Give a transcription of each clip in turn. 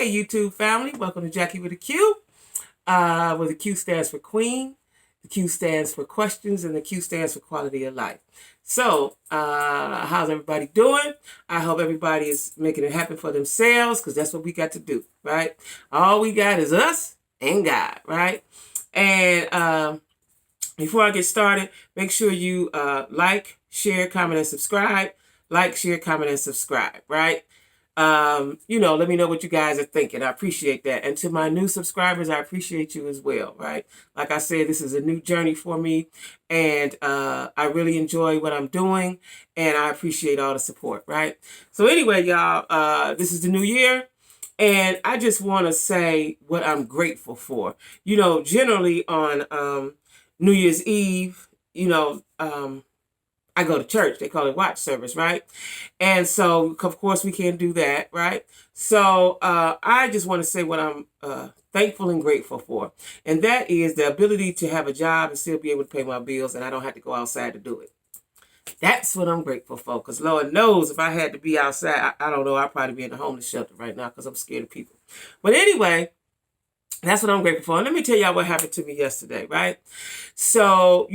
Hey, YouTube family. Welcome to Jackie with a Q. Where the Q stands for Queen, the Q stands for questions, and the Q stands for quality of life. So, how's everybody doing? I hope everybody is making it happen for themselves because that's what we got to do, right? All we got is us and God, right? And before I get started, make sure you like, share, comment, and subscribe. Like, share, comment, and subscribe, right? Let me know what you guys are thinking. I appreciate that. And to my new subscribers, I appreciate you as well, right? Like I said, this is a new journey for me, and I really enjoy what I'm doing, and I appreciate all the support, right? So anyway, y'all, this is the new year, and I just want to say what I'm grateful for. Generally on New Year's Eve, I go to church. They call it watch service, right? And so, of course, we can't do that, right? So I just want to say what I'm thankful and grateful for. And that is the ability to have a job and still be able to pay my bills, and I don't have to go outside to do it. That's what I'm grateful for, because Lord knows if I had to be outside, I don't know, I'd probably be in a homeless shelter right now because I'm scared of people. But anyway, that's what I'm grateful for. And let me tell y'all what happened to me yesterday, right? So,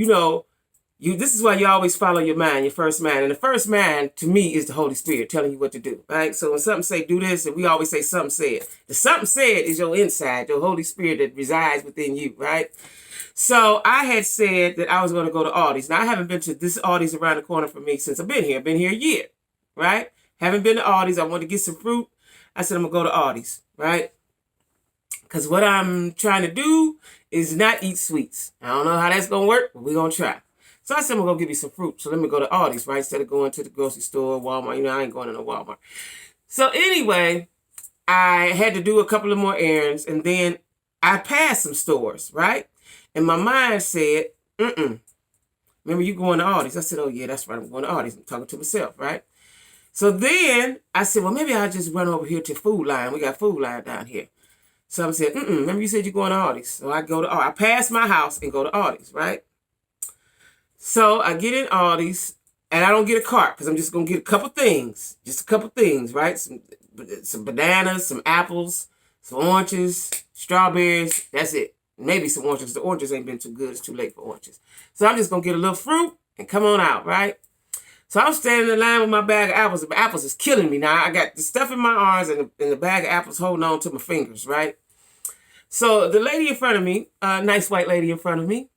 this is why you always follow your mind, your first mind. And the first mind, to me, is the Holy Spirit telling you what to do, right? So when something say, do this, and we always say something said. The something said is your inside, your Holy Spirit that resides within you, right? So I had said that I was going to go to Aldi's. Now, I haven't been to this Aldi's around the corner from me since I've been here. I've been here a year, right? Haven't been to Aldi's. I wanted to get some fruit. I said, I'm going to go to Aldi's, right? Because what I'm trying to do is not eat sweets. I don't know how that's going to work, but we're going to try. So I said, I'm going to give you some fruit. So let me go to Aldi's, right? Instead of going to the grocery store, Walmart. I ain't going to no Walmart. So anyway, I had to do a couple of more errands. And then I passed some stores, right? And my mind said, remember you going to Aldi's? I said, oh, yeah, that's right. I'm going to Aldi's. I'm talking to myself, right? So then I said, well, maybe I'll just run over here to Food Line. We got Food Line down here. So I said, remember you said you're going to Aldi's. So I pass my house and go to Aldi's, right? So I get in Aldi's, and I don't get a cart because I'm just going to get a couple things. Just a couple things, right? Some bananas, some apples, some oranges, strawberries. That's it. Maybe some oranges. The oranges ain't been too good. It's too late for oranges. So I'm just going to get a little fruit and come on out, right? So I'm standing in line with my bag of apples. The apples is killing me now. I got the stuff in my arms and the bag of apples holding on to my fingers, right? So the lady in front of me, nice white lady in front of me,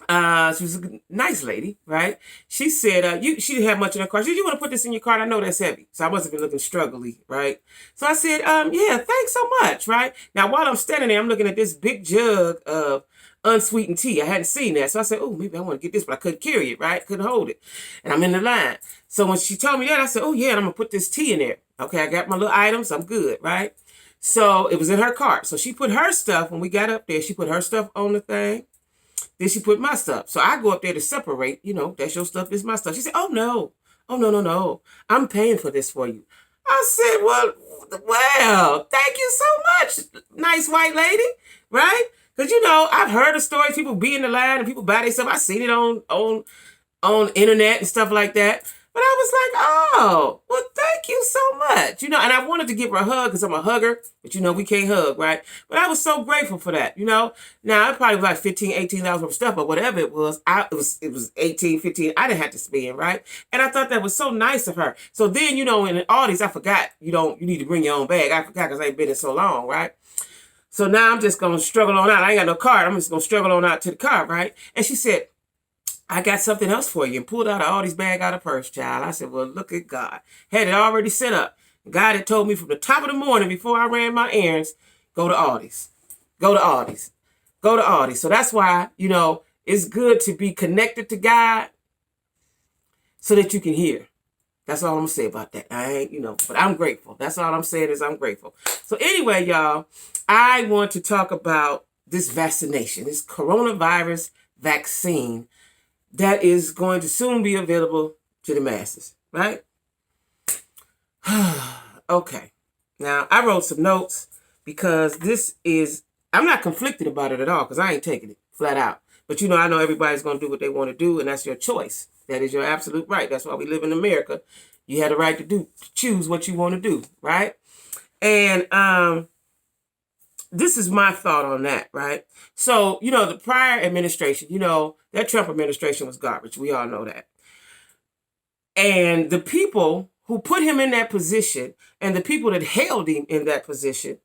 she was a nice lady, right? She said, she didn't have much in her cart. She said, you want to put this in your cart? I know that's heavy. So I must have been looking struggly, right? So I said, yeah, thanks so much, right? Now, while I'm standing there, I'm looking at this big jug of unsweetened tea. I hadn't seen that. So I said, oh, maybe I want to get this, but I couldn't carry it, right? Couldn't hold it. And I'm in the line. So when she told me that, I said, oh, yeah, and I'm going to put this tea in there. Okay, I got my little items. I'm good, right? So it was in her cart. So she put her stuff, when we got up there, she put her stuff on the thing. Then she put my stuff. So I go up there to separate, that's your stuff, this is my stuff. She said, oh, no. Oh, no. I'm paying for this for you. I said, well, thank you so much, nice white lady, right? Because, I've heard of stories, people be in the line and people buy their stuff. I've seen it on internet and stuff like that. But I was like, oh, well, thank you so much. And I wanted to give her a hug because I'm a hugger, but we can't hug, right? But I was so grateful for that, Now, it probably was like $15, $18 worth of stuff, but whatever it was, it was 18, 15. I didn't have to spend, right? And I thought that was so nice of her. So then, in Aldi's, I forgot, you need to bring your own bag. I forgot because I ain't been in so long, right? So now I'm just going to struggle on out. I ain't got no card. I'm just going to struggle on out to the car, right? And she said, I got something else for you, and pulled out all these bag out of purse, child. I said, well, look at God. Had it already set up. God had told me from the top of the morning before I ran my errands, go to Aldi's. Go to Aldi's. Go to Aldi's. So that's why, it's good to be connected to God so that you can hear. That's all I'm going to say about that. I ain't, but I'm grateful. That's all I'm saying is I'm grateful. So anyway, y'all, I want to talk about this vaccination, this coronavirus vaccine that is going to soon be available to the masses, right? Okay. Now, I wrote some notes because I'm not conflicted about it at all because I ain't taking it flat out. But, I know everybody's going to do what they want to do, and that's your choice. That is your absolute right. That's why we live in America. You have the right to choose what you want to do, right? And this is my thought on that, right? So, the prior administration, that Trump administration was garbage. We all know that. And the people who put him in that position and the people that held him in that position,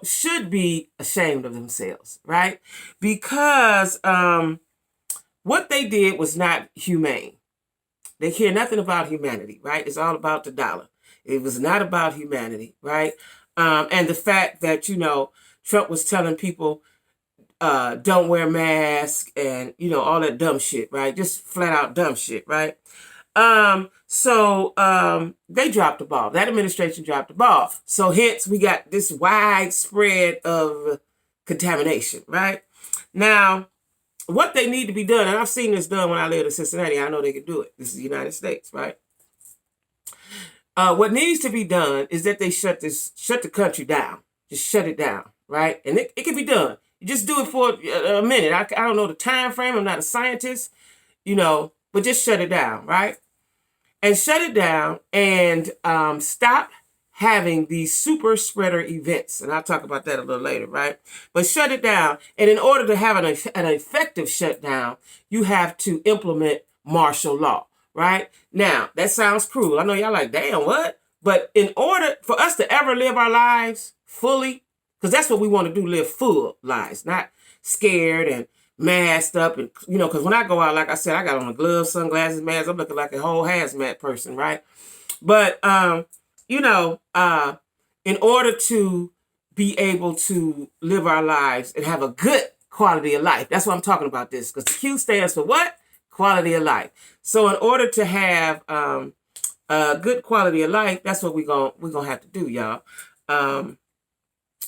should be ashamed of themselves, right? Because what they did was not humane. They care nothing about humanity, right? It's all about the dollar. It was not about humanity, right? And the fact that, Trump was telling people, don't wear masks and, all that dumb shit, right? Just flat out dumb shit, right? So they dropped the ball. That administration dropped the ball. So hence we got this widespread of contamination, right? Now, what they need to be done, and I've seen this done when I lived in Cincinnati. I know they can do it. This is the United States, right? What needs to be done is that they shut the country down. Just shut it down, right? And it can be done. You just do it for a minute. I don't know the time frame. I'm not a scientist, but just shut it down, right? And shut it down and stop having these super spreader events. And I'll talk about that a little later, right? But shut it down. And in order to have an effective shutdown, you have to implement martial law, right? Now, that sounds cruel. I know y'all like, damn, what? But in order for us to ever live our lives fully, because that's what we want to do, live full lives, not scared and masked up. And, because when I go out, like I said, I got on the gloves, sunglasses, mask. I'm looking like a whole hazmat person, right? But, in order to be able to live our lives and have a good quality of life, that's what I'm talking about this, because the Q stands for what? Quality of life. So in order to have a good quality of life, that's what we're gonna have to do, y'all.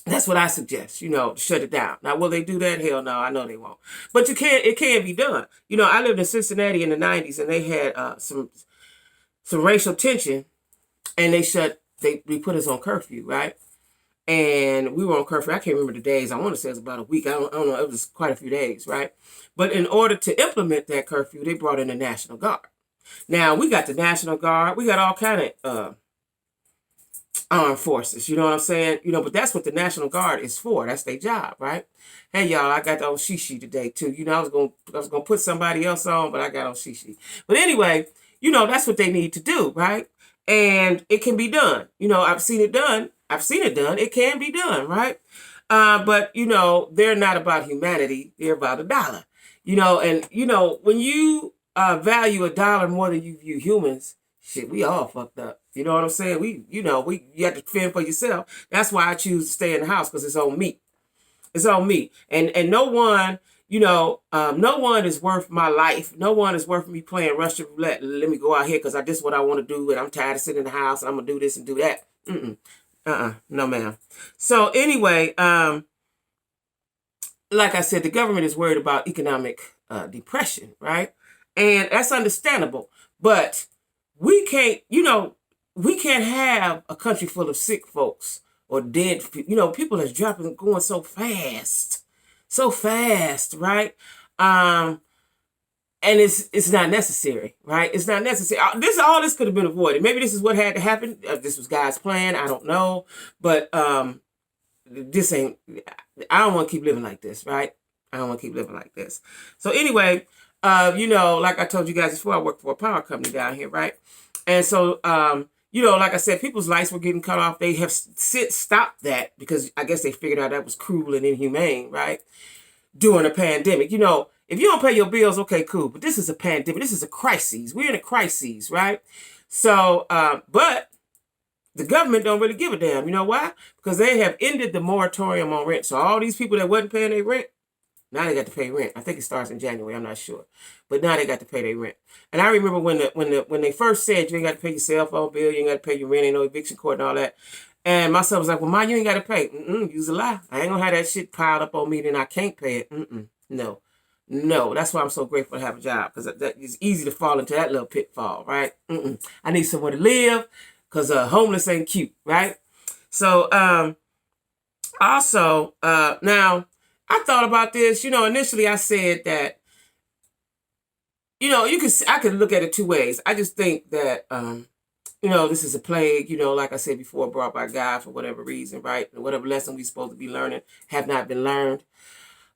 That's what I suggest, shut it down. Now, will they do that? Hell no, I know they won't. But it can be done. I lived in Cincinnati in the 90s, and they had some racial tension, and we put us on curfew, right? And we were on curfew. I can't remember the days. I want to say it was about a week. I don't know. It was quite a few days, right? But in order to implement that curfew, they brought in the National Guard. Now, we got the National Guard. We got all kind of armed forces, you know what I'm saying? But that's what the National Guard is for. That's their job, right? Hey, y'all, I got on shishi today, too. I was gonna put somebody else on, but I got on shishi. But anyway, that's what they need to do, right? And it can be done. I've seen it done. It can be done, right? But, they're not about humanity. They're about a dollar. And, when you value a dollar more than you view humans, shit, we all fucked up. You know what I'm saying? You have to fend for yourself. That's why I choose to stay in the house, because it's on me. It's on me. And no one, no one is worth my life. No one is worth me playing Russian roulette. Let me go out here because this is what I want to do, and I'm tired of sitting in the house, and I'm going to do this and do that. No, ma'am. So anyway, like I said, the government is worried about economic depression, right? And that's understandable. But we can't have a country full of sick folks or dead people. People that's going so fast, right? And it's not necessary, right? It's not necessary. All this could have been avoided. Maybe this is what had to happen. This was God's plan. I don't know, but this ain't. I don't want to keep living like this, right? I don't want to keep living like this. So anyway, like I told you guys before, I work for a power company down here, right? And so, like I said, people's lights were getting cut off. They have stopped that because I guess they figured out that was cruel and inhumane, right? During a pandemic. If you don't pay your bills, okay, cool. But this is a pandemic. This is a crisis. We're in a crisis, right? So, but the government don't really give a damn. You know why? Because they have ended the moratorium on rent. So all these people that wasn't paying their rent, now they got to pay rent. I think it starts in January. I'm not sure. But now they got to pay their rent. And I remember when they first said you ain't got to pay your cell phone bill, you ain't got to pay your rent, ain't no eviction court and all that. And my son was like, well, Ma, you ain't got to pay. You's a lie. I ain't going to have that shit piled up on me, then I can't pay it. No. That's why I'm so grateful to have a job, because it's easy to fall into that little pitfall, right? I need somewhere to live, because homeless ain't cute, right? So also, now, I thought about this. Initially I said that, I could look at it two ways. I just think that this is a plague, like I said before, brought by God for whatever reason, right? And whatever lesson we're supposed to be learning have not been learned.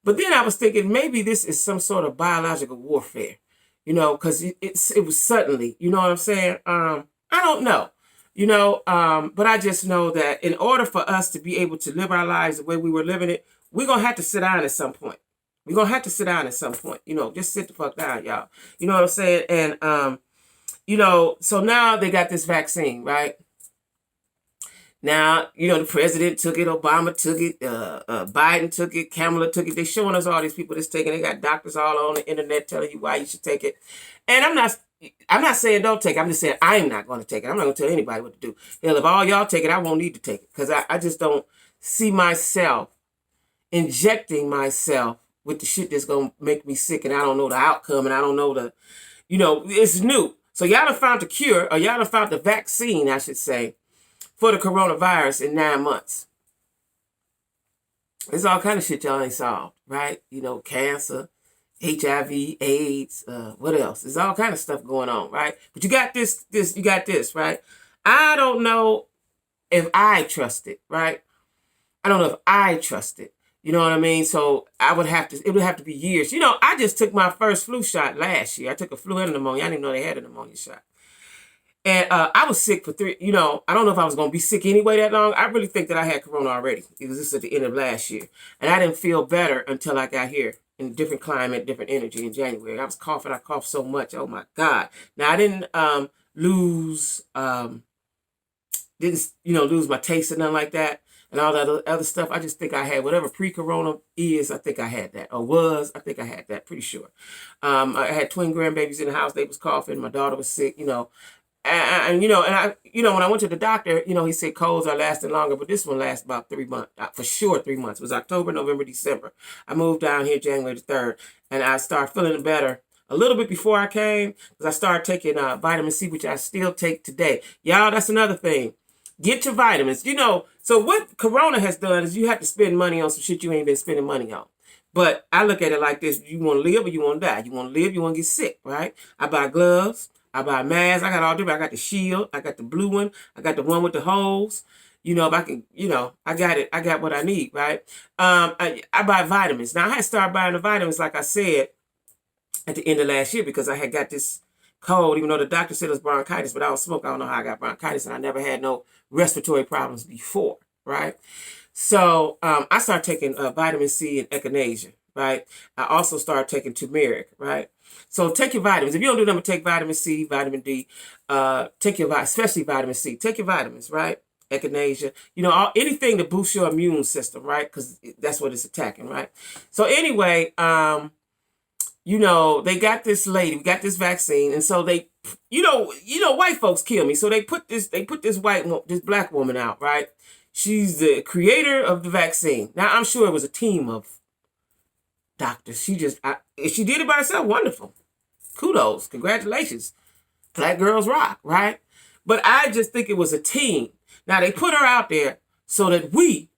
But then I was thinking maybe this is some sort of biological warfare, because it was suddenly, you know what I'm saying? I don't know, but I just know that in order for us to be able to live our lives the way we were living it, we're going to have to sit down at some point. We're going to have to sit down at some point, just sit the fuck down, y'all. You know what I'm saying? And, so now they got this vaccine, right? Now, the president took it, Obama took it, Biden took it, Kamala took it. They're showing us all these people that's taking it. They got doctors all on the internet telling you why you should take it. And I'm not saying don't take it. I'm just saying I'm not going to take it. I'm not going to tell anybody what to do. Hell, if all y'all take it, I won't need to take it because I just don't see myself injecting myself with the shit that's going to make me sick and I don't know the outcome and I don't know it's new. So y'all done found the cure, or y'all done found the vaccine, I should say, for the coronavirus in 9 months. There's all kind of shit y'all ain't solved, right? Cancer, HIV, AIDS, what else? There's all kind of stuff going on, right? But you got this, right? I don't know if I trust it, right? I don't know if I trust it. You know what I mean? So it would have to be years. I just took my first flu shot last year. I took a flu and a pneumonia. I didn't even know they had a pneumonia shot. And I was sick for I don't know if I was going to be sick anyway that long. I really think that I had corona already. It was just at the end of last year. And I didn't feel better until I got here in a different climate, different energy in January. I was coughing. I coughed so much. Oh, my God. Now, I didn't lose my taste or nothing like that. And all that other stuff. I just think I had whatever pre-corona is. I think I had that. Or was. I think I had that. Pretty sure. I had twin grandbabies in the house. They was coughing. My daughter was sick, And when I went to the doctor, he said colds are lasting longer, but this one lasts about 3 months, for sure 3 months. It was October, November, December. I moved down here January the 3rd, and I started feeling better a little bit before I came, because I started taking vitamin C, which I still take today. Y'all, that's another thing. Get your vitamins. So what Corona has done is you have to spend money on some shit you ain't been spending money on. But I look at it like this. You want to live or you want to die? You want to live, you want to get sick, right? I buy gloves. I buy masks. I got all different. I got the shield. I got the blue one. I got the one with the holes. If I can, I got it. I got what I need, right? I buy vitamins. Now, I had started buying the vitamins, like I said, at the end of last year because I had got this cold, even though the doctor said it was bronchitis, but I was smoking. I don't know how I got bronchitis, and I never had no respiratory problems before, right? So I started taking vitamin C and echinacea, right? I also started taking turmeric, right? So take your vitamins. If you don't do them, take vitamin C, vitamin D, especially vitamin C. Take your vitamins, right? Echinacea, anything to boost your immune system, right? Because that's what it's attacking, right? So anyway, they got this lady, we got this vaccine, and so they, white folks kill me. So they put this black woman out, right? She's the creator of the vaccine. Now I'm sure it was a team of doctors. If she did it by herself, wonderful. Kudos, congratulations. Black girls rock, right? But I just think it was a team. Now they put her out there so that we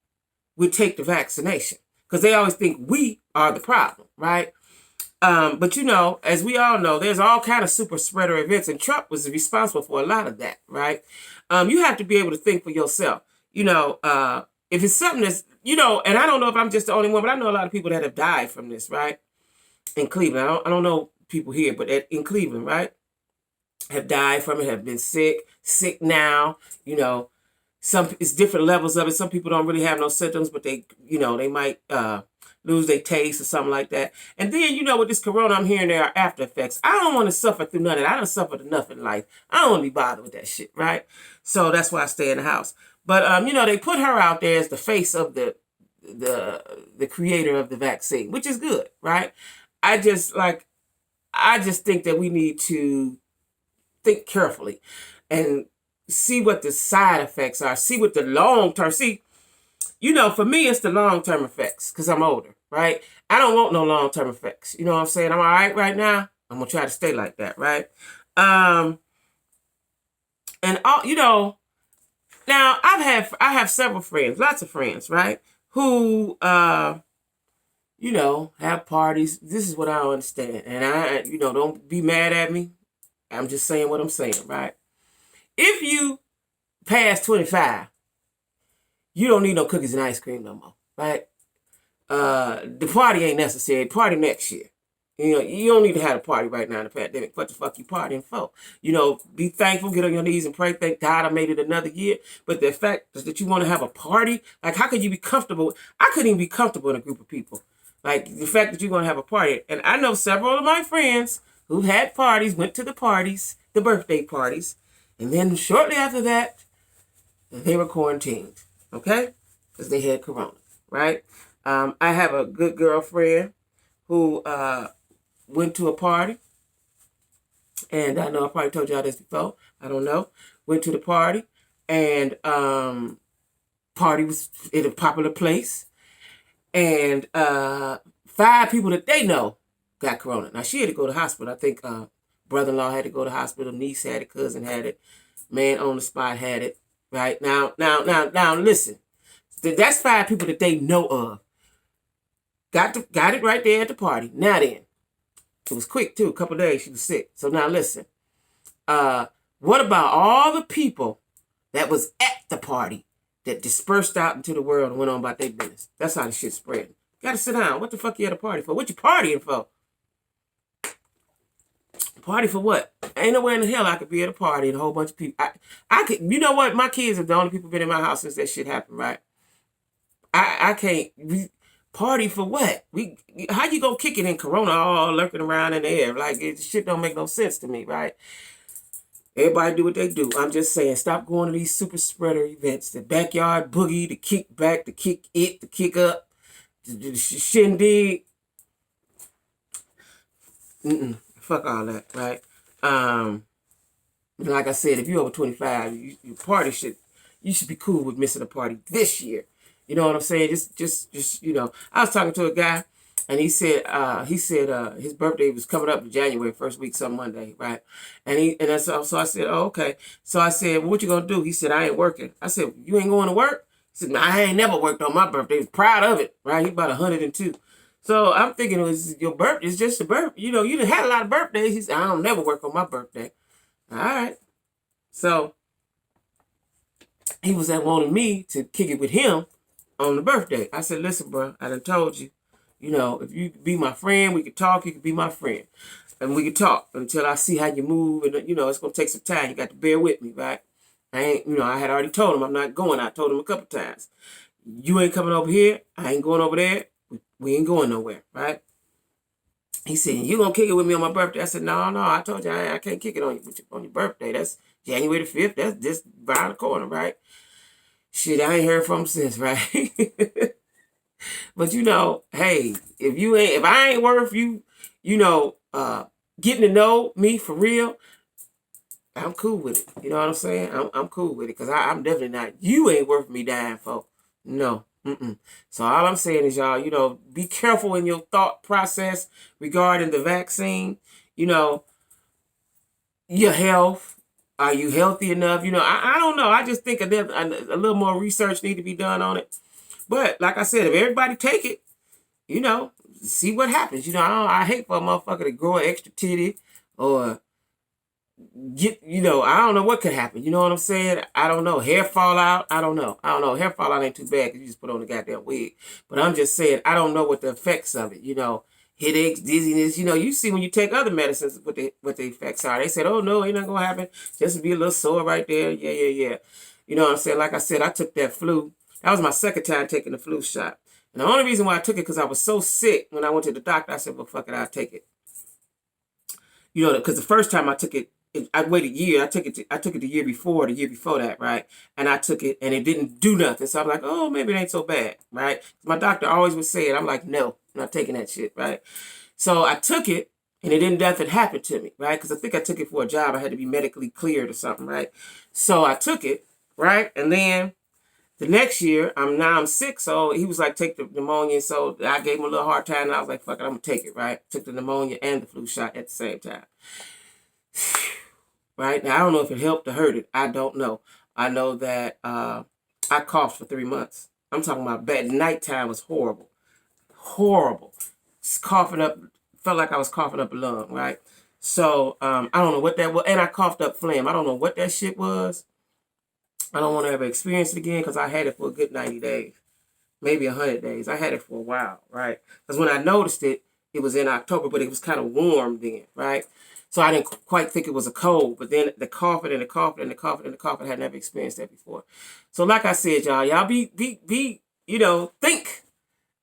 would take the vaccination, because they always think we are the problem, right? But as we all know, there's all kind of super spreader events, and Trump was responsible for a lot of that, right? You have to be able to think for yourself. If it's something that's, and I don't know if I'm just the only one, but I know a lot of people that have died from this, right? In Cleveland. I don't know people here, but in Cleveland, right? Have died from it, have been sick now, it's different levels of it. Some people don't really have no symptoms, but they might lose their taste or something like that. And then, with this corona, I'm hearing there are after effects. I don't want to suffer through none of that. I don't suffer enough in life. I don't want to be bothered with that shit, right? So that's why I stay in the house. But, they put her out there as the face of the creator of the vaccine, which is good, right? I just think that we need to think carefully and see what the side effects are, see what the long-term, for me, it's the long-term effects because I'm older, right? I don't want no long-term effects. You know what I'm saying? I'm all right right now. I'm going to try to stay like that, right? And, now I have several friends, lots of friends, right? Who, have parties. This is what I don't understand. And don't be mad at me. I'm just saying what I'm saying, right? If you pass 25, you don't need no cookies and ice cream no more, right? The party ain't necessary. Party next year. You know, you don't need to have a party right now in the pandemic. What the fuck you partying for? You know, be thankful, get on your knees and pray. Thank God I made it another year. But the fact that you want to have a party, like, how could you be comfortable? I couldn't even be comfortable in a group of people. Like, the fact that you're going to have a party. And I know several of my friends who had parties, went to the parties, the birthday parties. And then shortly after that, they were quarantined. Okay? Because they had corona, right? I have a good girlfriend who went to a party, and I know I probably told y'all this before. I don't know. Went to the party, and party was in a popular place, and 5 people that they know got corona. Now she had to go to the hospital. I think brother-in-law had to go to the hospital. Niece had it. Cousin had it. Man on the spot had it. Right now, listen. That's 5 people that they know of. Got it right there at the party. Now then, it was quick too. A couple of days she was sick. So now listen. What about all the people that was at the party that dispersed out into the world and went on about their business? That's how the shit spread. Gotta sit down. What the fuck you at a party for? What you partying for? Party for what? Ain't nowhere in the hell I could be at a party and a whole bunch of people. I could. You know what? My kids are the only people been in my house since that shit happened. Right? I can't. Party for what? How you gonna kick it in Corona all lurking around in the air? Like, shit don't make no sense to me, right? Everybody do what they do. I'm just saying, stop going to these super spreader events. The backyard boogie, the kick back, the kick it, the kick up, the shindig. Fuck all that, right? Like I said, if you're over 25, you party you should be cool with missing a party this year. You know what I'm saying? Just you know. I was talking to a guy, and he said his birthday was coming up in January, first week, some Monday, right? And so I said, oh, okay. So I said, well, what you gonna do? He said, I ain't working. I said, you ain't going to work? He said, I ain't never worked on my birthday. He's proud of it, right? He's about 102. So I'm thinking it was your birthday. It's just a birthday. You know, you done had a lot of birthdays. He said, I don't never work on my birthday. All right. So he was wanting me to kick it with him on the birthday. I said, listen, bro, I done told you, you know, if you could be my friend, we could talk, you could be my friend. And we could talk until I see how you move. And, you know, it's going to take some time. You got to bear with me, right? I had already told him I'm not going. I told him a couple times. You ain't coming over here. I ain't going over there. We ain't going nowhere, right? He said, you going to kick it with me on my birthday? I said, no, I told you I can't kick it on your birthday. That's January the 5th. That's just around the corner, right? Shit, I ain't heard from him since, right? But, you know, hey, if I ain't worth you, you know, getting to know me for real, I'm cool with it. You know what I'm saying? I'm cool with it because I'm definitely not. You ain't worth me dying for. No. So all I'm saying is, y'all, you know, be careful in your thought process regarding the vaccine. You know, your health. Are you healthy enough? You know, I don't know. I just think a little more research need to be done on it. But like I said, if everybody take it, you know, see what happens. You know, I hate for a motherfucker to grow an extra titty or you know, I don't know what could happen. You know what I'm saying? I don't know. Hair fall out. I don't know. Hair fall out ain't too bad because you just put on the goddamn wig. But I'm just saying, I don't know what the effects of it, you know, headaches, dizziness. You know, you see when you take other medicines what the effects are. They said, oh, no, ain't nothing going to happen. Just be a little sore right there. Yeah. You know what I'm saying? Like I said, I took that flu. That was my second time taking the flu shot. And the only reason why I took it because I was so sick when I went to the doctor. I said, well, fuck it, I'll take it. You know, because the first time I took it, I waited a year. I took it the year before that, right? And I took it and it didn't do nothing. So I'm like, oh, maybe it ain't so bad, right? My doctor always would say it. I'm like, no, I'm not taking that shit, right? So I took it and it didn't nothing happen to me, right? Because I think I took it for a job. I had to be medically cleared or something, right? So I took it, right? And then the next year, I'm sick. So he was like, take the pneumonia. So I gave him a little hard time and I was like, fuck it, I'm going to take it, right? Took the pneumonia and the flu shot at the same time. Right? Now, I don't know if it helped or hurt it. I don't know. I know that I coughed for 3 months. I'm talking about bad. Nighttime was horrible. Coughing up. Felt like I was coughing up a lung, right? So I don't know what that was. And I coughed up phlegm. I don't know what that shit was. I don't want to ever experience it again because I had it for a good 90 days, maybe 100 days. I had it for a while, right? Because when I noticed it, it was in October, but it was kind of warm then, right? So I didn't quite think it was a cold, but then the coughing and the coughing and the coughing and the coughing, I had never experienced that before. So like I said, y'all be, think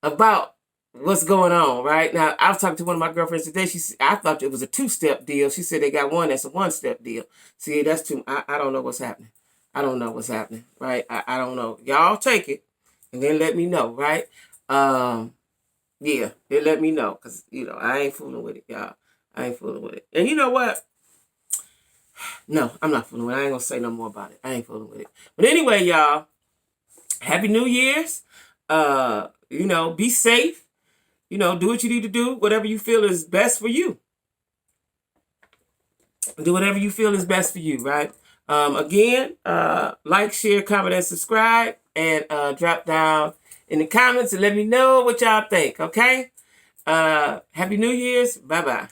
about what's going on, right? Now, I was talking to one of my girlfriends today. I thought it was a 2-step deal. She said they got one that's a 1-step deal. See, that's too, I don't know what's happening. I don't know what's happening, right? I don't know. Y'all take it and then let me know, right? Yeah, then let me know because, I ain't fooling with it, y'all. I ain't fooling with it. And you know what? No, I'm not fooling with it. I ain't going to say no more about it. I ain't fooling with it. But anyway, y'all, Happy New Year's. Be safe. Do what you need to do. Whatever you feel is best for you. Do whatever you feel is best for you, right? Again, like, share, comment, and subscribe. And drop down in the comments and let me know what y'all think, okay? Happy New Year's. Bye-bye.